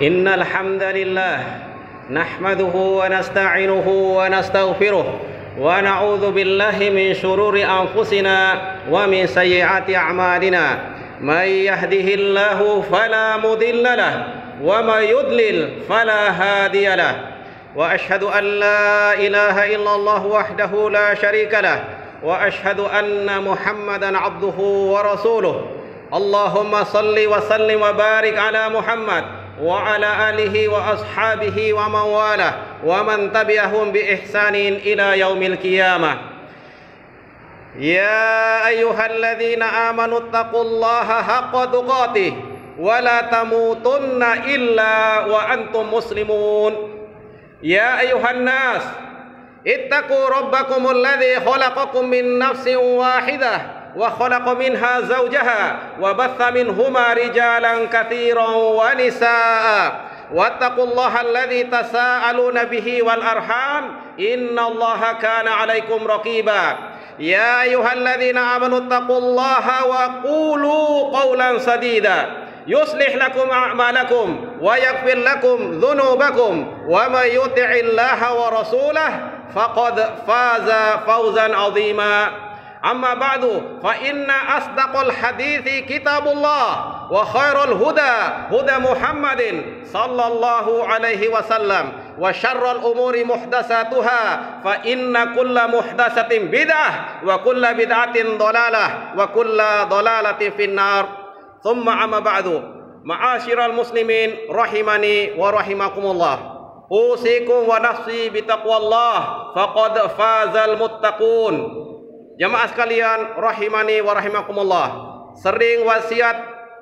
إن الحمد لله نحمده ونستعينه ونستغفره ونعوذ بالله من شرور أنفسنا ومن سيئات أعمالنا من يهده الله فلا مضل له ومن يضلل فلا هادي له وأشهد أن لا إله إلا الله وحده لا شريك له وأشهد أن محمدا عبده ورسوله اللهم صل وسلم وبارك على محمد وعلى آله وأصحابه ومن والاه ومن تبعهم بإحسان إلى يوم القيامة يا أيها الذين آمنوا اتقوا الله حق تقاته ولا تموتن إلا وأنتم مسلمون يا أيها الناس اتقوا ربكم الذي خلقكم من نفس واحدة وخلق منها زوجها وبث منهما رجالا كثيرا ونساء واتقوا الله الذي تساءلون به والأرحام إن الله كان عليكم رقيبا يا أيها الذين آمنوا اتقوا الله وقولوا قولا سديدا يصلح لكم أعمالكم ويغفر لكم ذنوبكم ومن يطع الله ورسوله فقد فاز فوزا عظيما أما بعد فإن أصدق الحديث كتاب الله وخير الهدى هدى محمد صلى الله عليه وسلم وشر الأمور محدثاتها فإن كل محدثة بدعة وكل بدعة ضلالة وكل ضلالة في النار ثم أما بعد معاشر المسلمين رحمني ورحمكم الله أوصيكم ونفسي بتقوى الله فقد فاز المتقون. Jamaah sekalian rahimani wa rahimakumullah, sering wasiat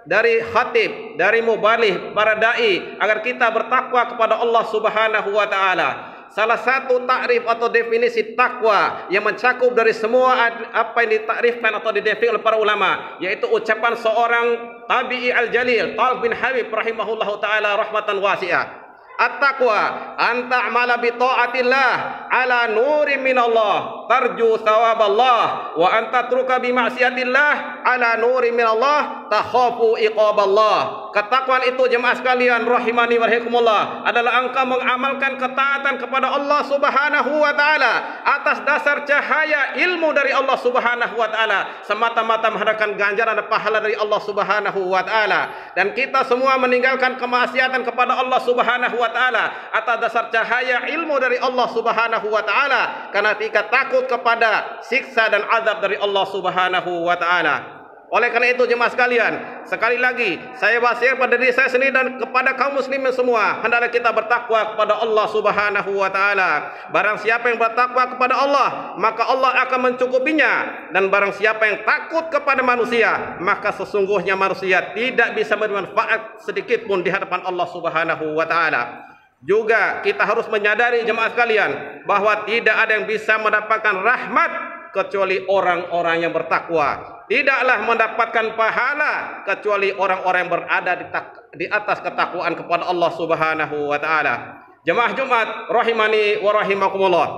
dari khatib, dari muballigh, para dai agar kita bertakwa kepada Allah Subhanahu wa taala. Salah satu takrif atau definisi takwa yang mencakup dari semua apa yang ditakrifkan atau didefinisikan oleh para ulama, yaitu ucapan seorang tabi'i al-jalil Talq bin Habib rahimahullahu taala rahmatan wasi'ah. At-taqwa an ta'mala bi ta'atillah ala nurin minallah tarju thawaballah wa an tatruka bi ma'siyatillah ala nurin minallah takhafu iqaballah. Ketakwaan itu jemaah sekalian rahimani wa rahimakumullah adalah engkau mengamalkan ketaatan kepada Allah Subhanahu wa taala atas dasar cahaya ilmu dari Allah Subhanahu wa taala semata-mata mengharapkan ganjaran dan pahala dari Allah Subhanahu wa taala, dan kita semua meninggalkan kemaksiatan kepada Allah Subhanahu wa taala atas dasar cahaya ilmu dari Allah Subhanahu wa taala karena kita takut kepada siksa dan azab dari Allah Subhanahu wa taala. Oleh karena itu jemaah sekalian, sekali lagi saya wasiat pada diri saya sendiri dan kepada kaum muslimin semua, hendaklah kita bertakwa kepada Allah Subhanahu wa taala. Barang siapa yang bertakwa kepada Allah, maka Allah akan mencukupinya, dan barang siapa yang takut kepada manusia, maka sesungguhnya manusia tidak bisa bermanfaat sedikit pun di hadapan Allah Subhanahu wa taala. Juga kita harus menyadari jemaah sekalian bahwa tidak ada yang bisa mendapatkan rahmat kecuali orang-orang yang bertakwa. Tidaklah mendapatkan pahala kecuali orang-orang yang berada di atas ketakwaan kepada Allah Subhanahu wa taala. Jemaah Jumat rahimani wa rahimakumullah.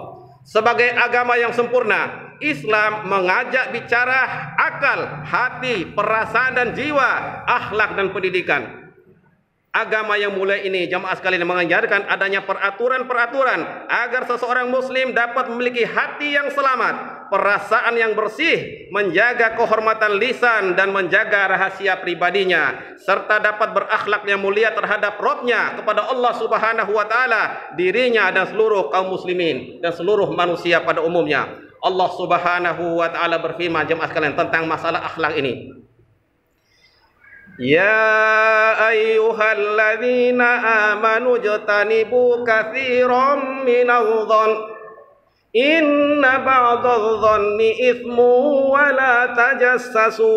Sebagai agama yang sempurna, Islam mengajak bicara akal, hati, perasaan dan jiwa, akhlak dan pendidikan. Agama yang mulia ini jamaah sekalian mengajarkan adanya peraturan-peraturan agar seseorang muslim dapat memiliki hati yang selamat, perasaan yang bersih, menjaga kehormatan lisan dan menjaga rahasia pribadinya, serta dapat berakhlak yang mulia terhadap Rabb-nya kepada Allah Subhanahu wa taala, dirinya dan seluruh kaum muslimin dan seluruh manusia pada umumnya. Allah Subhanahu wa taala berfirman jemaah sekalian tentang masalah akhlak ini. Ya ayyuhalladzina amanu jtanibu katsiran minadh dhann inna ba'dadh dhanni itsmu wa la tajassasu.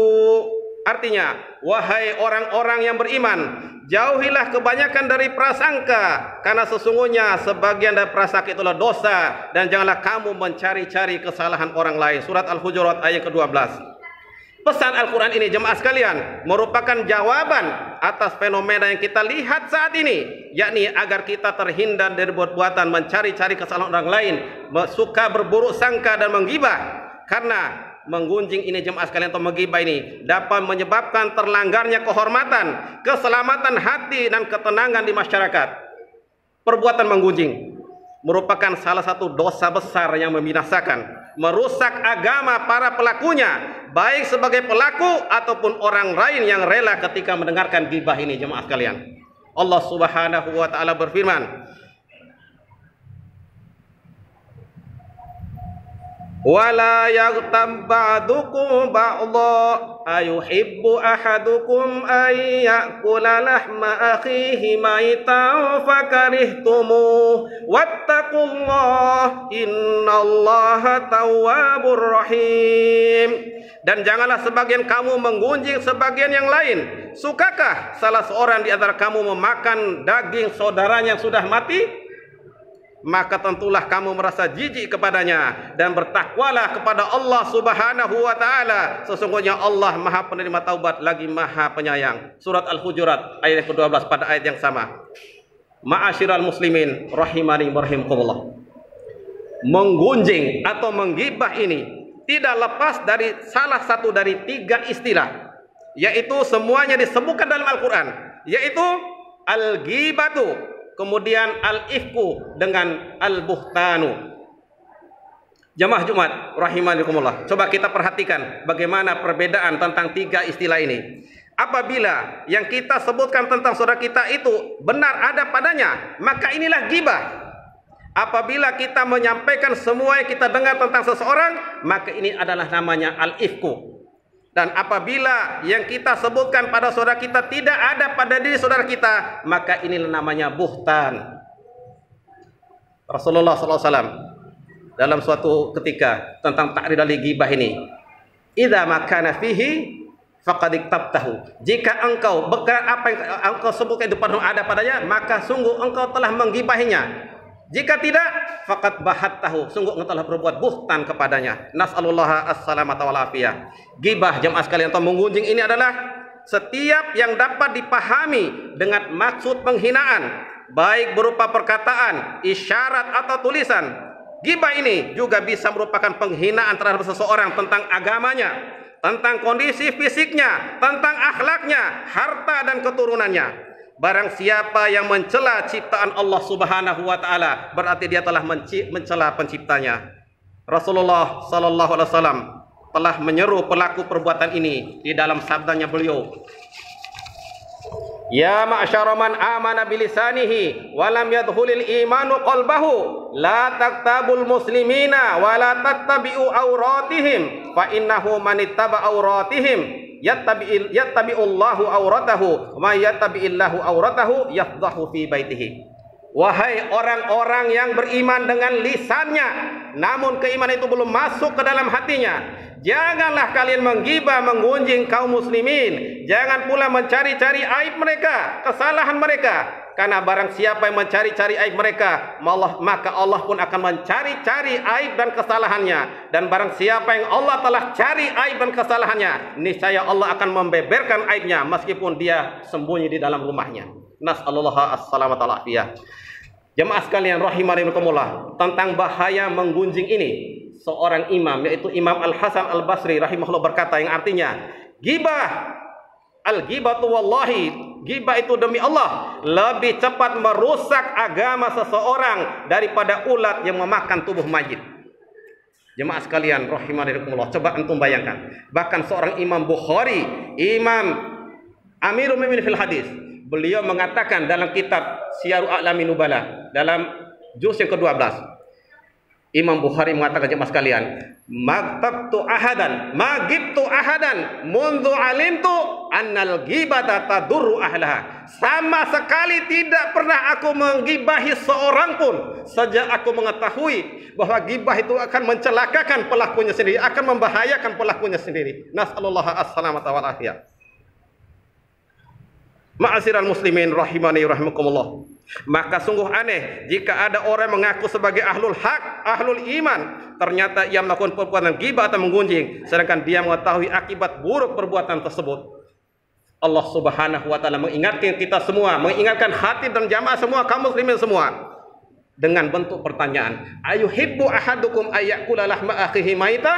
Artinya, wahai orang-orang yang beriman, jauhilah kebanyakan dari prasangka, karena sesungguhnya sebagian dari prasangka itulah dosa, dan janganlah kamu mencari-cari kesalahan orang lain. Surat Al-Hujurat ayat ke-12. Pesan Al-Quran ini jemaah sekalian merupakan jawaban atas fenomena yang kita lihat saat ini, yakni agar kita terhindar dari perbuatan mencari-cari kesalahan orang lain, suka berburuk sangka dan menggibah. Karena menggunjing ini jemaah sekalian atau menggibah ini dapat menyebabkan terlanggarnya kehormatan, keselamatan hati dan ketenangan di masyarakat. Perbuatan menggunjing merupakan salah satu dosa besar yang membinasakan, merusak agama para pelakunya, baik sebagai pelaku ataupun orang lain yang rela ketika mendengarkan gibah ini jemaah sekalian. Allah Subhanahu wa taala berfirman, wala yaghtab ba'dukum ba'dha ayuhibbu ahadukum ay ya'kula lahma akhihi maitan fakarihtumuh wattaqullaha innallaha tawwabur rahim. Dan janganlah sebagian kamu menggunjing sebagian yang lain. Sukakah salah seorang di antara kamu memakan daging saudaranya yang sudah mati? Maka tentulah kamu merasa jijik kepadanya, dan bertakwalah kepada Allah Subhanahu wa taala. Sesungguhnya Allah Maha penerima taubat lagi Maha penyayang. Surat Al-Hujurat ayat ke-12 pada ayat yang sama. Ma'asyiral muslimin rahimani wa rahimakumullah. Menggunjing atau menggibah ini tidak lepas dari salah satu dari 3 istilah, yaitu semuanya disebutkan dalam Al-Qur'an, yaitu al-ghibatu, kemudian al-ifku dengan al-buhtanu. Jamaah Jumat rahimakumullah, coba kita perhatikan bagaimana perbedaan tentang 3 istilah ini. Apabila yang kita sebutkan tentang saudara kita itu benar ada padanya, maka inilah ghibah. Apabila kita menyampaikan semua yang kita dengar tentang seseorang, maka ini adalah namanya al-ifku. Dan apabila yang kita sebutkan pada saudara kita tidak ada pada diri saudara kita, maka inilah namanya buhtan. Rasulullah SAW dalam suatu ketika tentang ta'rid al-ghibah ini, idza makana fihi faqad iktabtahu. Jika engkau apa yang engkau sebutkan itu ada padanya, maka sungguh engkau telah menggibahinya. Jika tidak, faqad bahattahu, sungguh engkau telah berbuat buhtan kepadanya. Nas'alullaha as-salamata wal afiyah. Gibah jemaah sekalian atau menggunjing ini adalah setiap yang dapat dipahami dengan maksud penghinaan, baik berupa perkataan, isyarat atau tulisan. Gibah ini juga bisa merupakan penghinaan terhadap seseorang tentang agamanya, tentang kondisi fisiknya, tentang akhlaknya, harta dan keturunannya. Barang siapa yang mencela ciptaan Allah Subhanahu wa taala, berarti dia telah mencela penciptanya. Rasulullah sallallahu alaihi wasallam telah menyeru pelaku perbuatan ini di dalam sabdanya beliau, ya ma'syara man amana bilisanihi wa lam yadkhulil imanu qalbahu la taktabul muslimina wa la tattabi'u awratihim fa innahu man ittaba awratihim yattabi'ullahu awratahu ma yattabi'illahu awratahu yafdahu fi baitihi. Wahai orang-orang yang beriman dengan lisannya, namun keimanan itu belum masuk ke dalam hatinya, janganlah kalian menggibah, menggunjing kaum muslimin. Jangan pula mencari-cari aib mereka, kesalahan mereka. Karena barang siapa yang mencari-cari aib mereka, maka Allah pun akan mencari-cari aib dan kesalahannya. Dan barang siapa yang Allah telah cari aib dan kesalahannya, niscaya Allah akan membeberkan aibnya meskipun dia sembunyi di dalam rumahnya. Nas'alullah as-salamata wal afiyah. Jemaah sekalian rahimakumullah, tentang bahaya menggunjing ini, seorang imam yaitu Imam Al-Hasan Al-Basri rahimahullah berkata yang artinya, ghibah, al-ghibatu wallahi, ghibah itu demi Allah lebih cepat merusak agama seseorang daripada ulat yang memakan tubuh mayit. Jemaah sekalian rahimakumullah, coba antum bayangkan, bahkan seorang Imam Bukhari, Imam Amirul Mukminin fil hadis, beliau mengatakan dalam kitab Syiarul A'lamin Nubala dalam juz yang ke-12, Imam Bukhari mengatakan jemaah sekalian, magtabtu ahadan, magibtu ahadan mundu alimtu annal ghibata tadurru ahlaha. Sama sekali tidak pernah aku menggibahi seorang pun sejak aku mengetahui bahwa gibah itu akan mencelakakan pelakunya sendiri, akan membahayakan pelakunya sendiri. Nas'alullah as-salamata wal afiyah. Ma'asyiral muslimin rahimani rahimakumullah. Maka sungguh aneh jika ada orang mengaku sebagai ahlul haq, ahlul iman, ternyata ia melakukan perbuatan ghibah atau menggunjing, sedangkan dia mengetahui akibat buruk perbuatan tersebut. Allah Subhanahu wa taala mengingatkan kita semua, mengingatkan hati dan jamaah semua, kaum muslimin semua, dengan bentuk pertanyaan, ayuhibbu ahadukum ayyakula lahma akhihi maita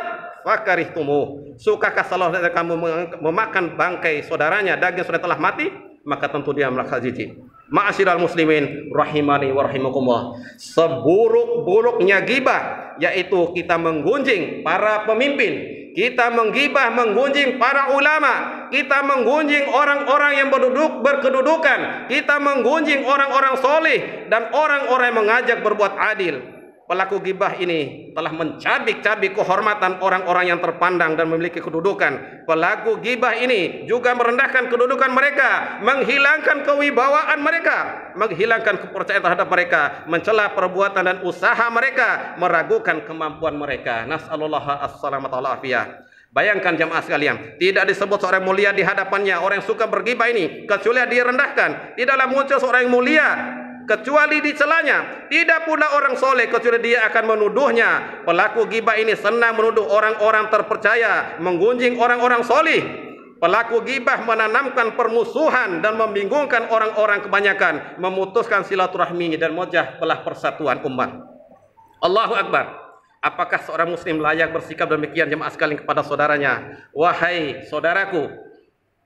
fakarihtumuh. Sukakah salah dari kamu memakan bangkai saudaranya, daging saudara telah mati? Maka tentu dia merasa jijik. Ma'asyiral muslimin rahimani wa rahimakumullah. Seburuk-buruknya ghibah yaitu kita menggunjing para pemimpin, kita menggibah, menggunjing para ulama, kita menggunjing orang-orang yang berkedudukan, kita menggunjing orang-orang soleh dan orang-orang yang mengajak berbuat adil. Pelaku ghibah ini telah mencabik-cabik kehormatan orang-orang yang terpandang dan memiliki kedudukan. Pelaku ghibah ini juga merendahkan kedudukan mereka, menghilangkan kewibawaan mereka, menghilangkan kepercayaan terhadap mereka, mencela perbuatan dan usaha mereka, meragukan kemampuan mereka. Nas'alullah as-salamata wal afiyah. Bayangkan jamaah sekalian, tidak disebut seorang mulia di hadapannya orang yang suka berghibah ini, kecuali dia rendahkan. Tidaklah muncul seorang yang mulia kecuali dicelanya. Tidak pula orang soleh kecuali dia akan menuduhnya. Pelaku ghibah ini senang menuduh orang-orang terpercaya, menggunjing orang-orang soleh. Pelaku ghibah menanamkan permusuhan dan membingungkan orang-orang kebanyakan, memutuskan silaturahmi dan memecah belah persatuan umat. Allahu Akbar. Apakah seorang muslim layak bersikap demikian jemaah sekalian kepada saudaranya? Wahai saudaraku,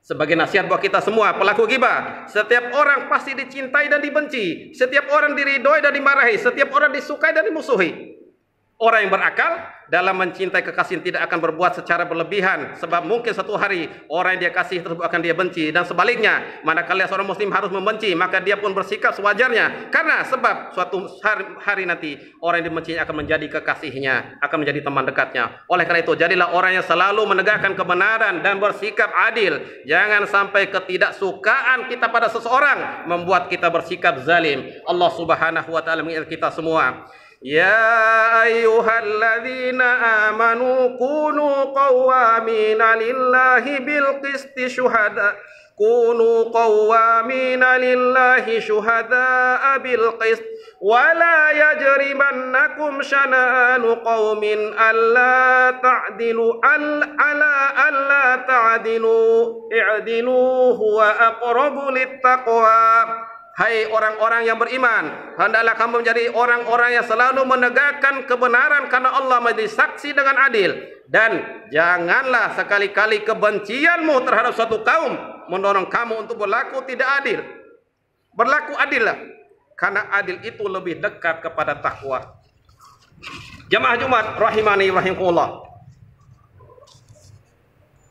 sebagai nasihat buat kita semua pelaku ghibah, setiap orang pasti dicintai dan dibenci, setiap orang diridhoi dan dimarahi, setiap orang disukai dan dimusuhi. Orang yang berakal dalam mencintai kekasih tidak akan berbuat secara berlebihan, sebab mungkin satu hari orang yang dia kasih tersebut akan dia benci, dan sebaliknya manakala seorang muslim harus membenci maka dia pun bersikap sewajarnya, karena sebab suatu hari nanti orang yang dibencinya akan menjadi kekasihnya, akan menjadi teman dekatnya. Oleh karena itu jadilah orang yang selalu menegakkan kebenaran dan bersikap adil. Jangan sampai ketidaksukaan kita pada seseorang membuat kita bersikap zalim. Allah Subhanahu wa taala mengingatkan kita semua, ya ayyuhalladzina amanu kunu qawwamina lillahi bil qisti syuhada kunu qawwamina lillahi syuhada'a bil qist wa la yajrimannakum syana'anu qaumin alla ta'dilu alla ta'dilu i'dilu huwa aqrabu littaqwa. Hai orang-orang yang beriman, hendaklah kamu menjadi orang-orang yang selalu menegakkan kebenaran karena Allah menjadi saksi dengan adil. Dan janganlah sekali-kali kebencianmu terhadap suatu kaum mendorong kamu untuk berlaku tidak adil. Berlaku adillah, karena adil itu lebih dekat kepada takwa. Jamaah Jumat rahimani rahimakumullah.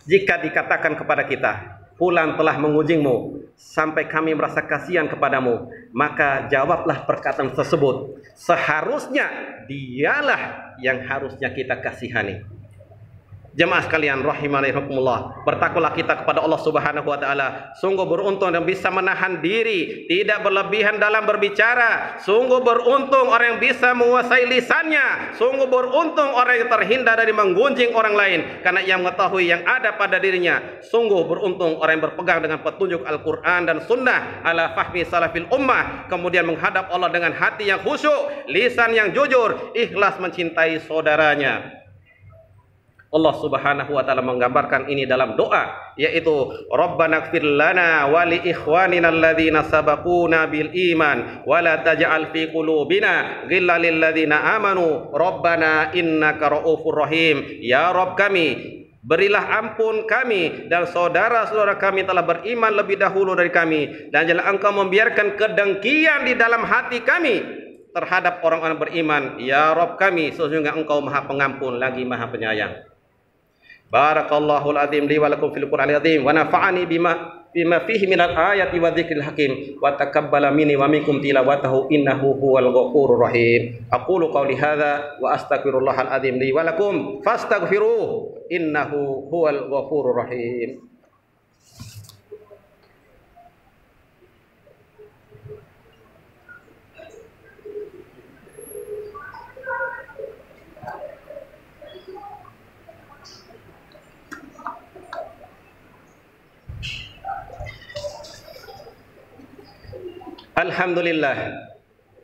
Jika dikatakan kepada kita, fulan telah mengunjingmu sampai kami merasa kasihan kepadamu, maka jawablah perkataan tersebut, seharusnya dialah yang harusnya kita kasihani. Jemaah sekalian rahimani rahimakumullah, bertakwalah kita kepada Allah Subhanahu wa taala. Sungguh beruntung yang bisa menahan diri, tidak berlebihan dalam berbicara. Sungguh beruntung orang yang bisa menguasai lisannya. Sungguh beruntung orang yang terhindar dari menggunjing orang lain karena ia mengetahui yang ada pada dirinya. Sungguh beruntung orang yang berpegang dengan petunjuk Al-Qur'an dan sunnah ala fahmi salafil ummah, kemudian menghadap Allah dengan hati yang khusyuk, lisan yang jujur, ikhlas mencintai saudaranya. Allah Subhanahu wa taala menggambarkan ini dalam doa, yaitu Rabbana ighfir lana wa li ikhwanina alladzina sabaquna bil iman wa la taj'al fi qulubina ghillan lil ladzina amanu Rabbana innaka raufur rahim. Ya Rabb kami, berilah ampun kami dan saudara-saudara kami telah beriman lebih dahulu dari kami, dan janganlah engkau membiarkan kedengkian di dalam hati kami terhadap orang-orang beriman. Ya Rabb kami, sesungguhnya engkau maha pengampun lagi maha penyayang. Barakallahu al-azim li wa lakum fil Qur'anil azim wa nafa'ani bima fihi minal ayati wa dzikril hakim wa taqabbala minni wa minkum tilawatahu innahu huwal ghafurur rahim. Aqulu qawli hadza wa astaghfirullahal azim li wa lakum fastaghfiruhu innahu huwal ghafurur rahim.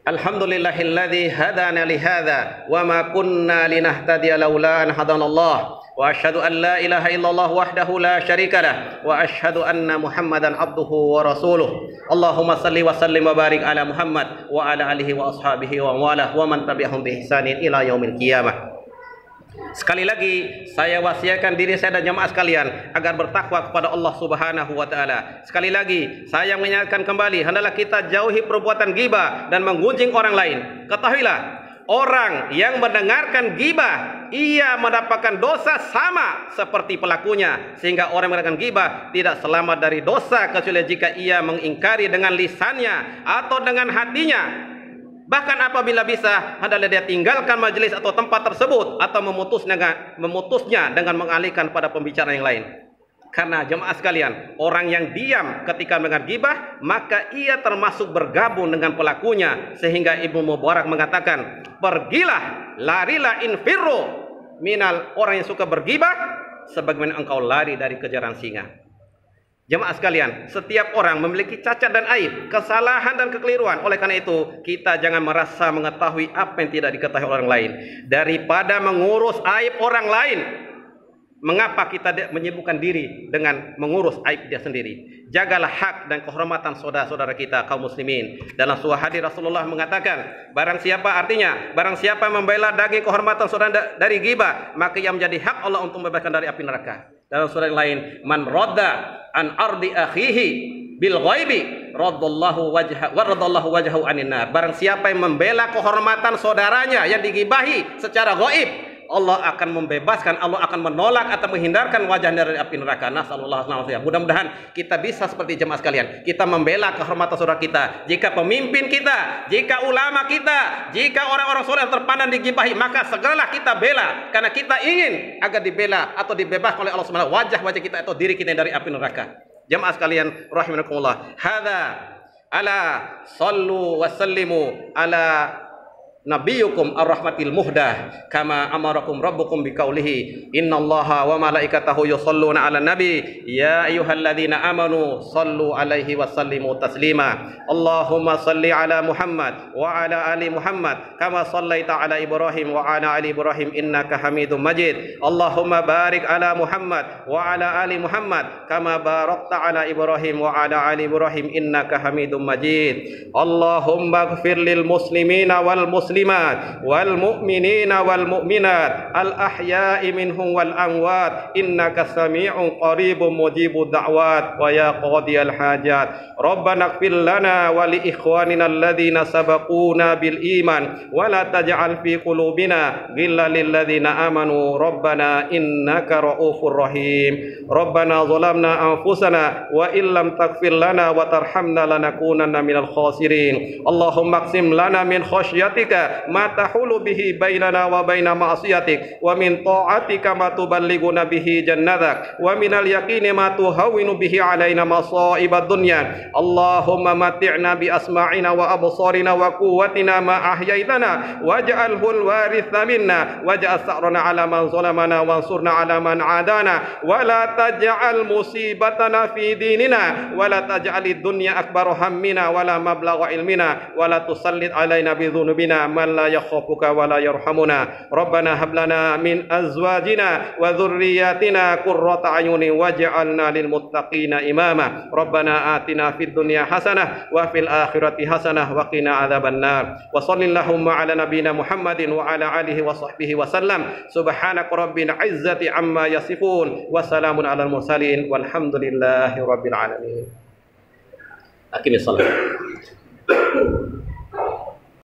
Alhamdulillahilladzi hadana li hadza wa ma kunna linahtadiya laula an hadanallah wa asyhadu an la ilaha illallah wahdahu la syarikalah wa asyhadu anna Muhammadan abduhu wa rasuluh. Allahumma salli wa sallim wa barik ala Muhammad wa ala alihi wa ashabihi wa wala wa man tabi'ahum bi ihsanin ila yaumil qiyamah. Sekali lagi, saya wasiatkan diri saya dan jamaah sekalian agar bertakwa kepada Allah Subhanahu wa taala. Sekali lagi, saya mengingatkan kembali, hendaklah kita jauhi perbuatan ghibah dan menggunjing orang lain. Ketahuilah, orang yang mendengarkan ghibah, ia mendapatkan dosa sama seperti pelakunya. Sehingga orang yang mengadakan ghibah tidak selamat dari dosa kecuali jika ia mengingkari dengan lisannya atau dengan hatinya. Bahkan apabila bisa, hendaklah dia tinggalkan majelis atau tempat tersebut atau memutusnya dengan mengalihkan pada pembicaraan yang lain. Karena jemaah sekalian, orang yang diam ketika mendengar ghibah, maka ia termasuk bergabung dengan pelakunya. Sehingga Ibnu Mubarak mengatakan, pergilah, larilah, infirru minal, orang yang suka berghibah sebagaimana engkau lari dari kejaran singa. Jemaah sekalian, setiap orang memiliki cacat dan aib, kesalahan dan kekeliruan. Oleh karena itu, kita jangan merasa mengetahui apa yang tidak diketahui orang lain. Daripada mengurus aib orang lain, mengapa kita menyibukkan diri dengan mengurus aib dia sendiri? Jagalah hak dan kehormatan saudara-saudara kita kaum muslimin. Dalam sebuah hadis Rasulullah mengatakan, barang siapa membela daging kehormatan saudara dari ghibah, maka ia menjadi hak Allah untuk membebaskan dari api neraka. Dalam surah yang lain, man radda an ardi akhihi bil ghaibi radallahu wajhahu anin nar. Barang siapa yang membela kehormatan saudaranya yang digibahi secara gaib, Allah akan membebaskan, Allah akan menolak atau menghindarkan wajahnya dari api neraka. Nasallallahu alaihi wasallam. Mudah-mudahan kita bisa seperti jemaah sekalian. Kita membela kehormatan saudara kita. Jika pemimpin kita, jika ulama kita, jika orang-orang soleh yang terpandang digibahi, maka segeralah kita bela. Karena kita ingin agar dibela atau dibebaskan oleh Allah Subhanahu wa taala wajah-wajah kita atau diri kita dari api neraka. Jemaah sekalian rahimakumullah. Hadza ala sallu wa sallimu ala nabiyukum ar-rahmatil muhdah kama amarakum rabbukum biqaulihi innallaha wa malaikatahu yusholluna 'alan nabi ya ayyuhalladzina amanu shallu 'alaihi wa sallimu taslima. Allahumma shalli 'ala Muhammad wa 'ala ali Muhammad kama shallaita 'ala Ibrahim wa 'ala ali Ibrahim innaka Hamidum Majid. Allahumma barik 'ala Muhammad wa 'ala ali Muhammad kama barakta 'ala Ibrahim wa 'ala ali Ibrahim innaka Hamidum Majid. Allahumma ighfir lil muslimina wal muslimat wal mu'minina wal mu'minat al ahya'i minhum wal amwat innaka sami'un qaribun mujibud da'wat wa ya qadiyal hajat. Rabbana ighfir lana wa li ikhwanina alladhina sabaquna bil iman wa la taj'al fi qulubina ghillan lil ladzina amanu rabbana innaka ra'ufur rahim. Rabbana zalamna anfusana wa illam taghfir lana wa tarhamna lanakunanna minal khasirin. Allahumma aqsim lana min khasyatika ma tahulu bihi bainana wa baina ma'siyatik wa min ta'atika ma tuballighuna bihi jannatak wa minal yaqini ma tuhawwinu bihi alaina masa'ibad dunya. Allahumma mati'na bi asma'ina wa absarina wa quwwatina ma ahyaitana waj'alhu al-waritha minna waj'al sa'rana 'ala man zalamana wansurna 'ala man 'adana wa la taj'al musibatana fi dinina wa la taj'alid dunya akbar hammina wa la mablagha ilmina wa la tusallit 'alaina bi dhunubina man la yakhafuka wa la yarhamuna. Rabbana hab lana min azwajina wa dhurriyyatina qurrata a'yunin waj'alna lil muttaqina imama. Rabbana atina fid dunya hasanah wa fil akhirati hasanah wa qina adzabannar. Wa sallallahu ala nabiyyina Muhammadin wa ala alihi wa sahbihi wa sallam. Subhanaka rabbil izzati amma yasifun wa salamun alal mursalin walhamdulillahi rabbil alamin. Aqimis salat.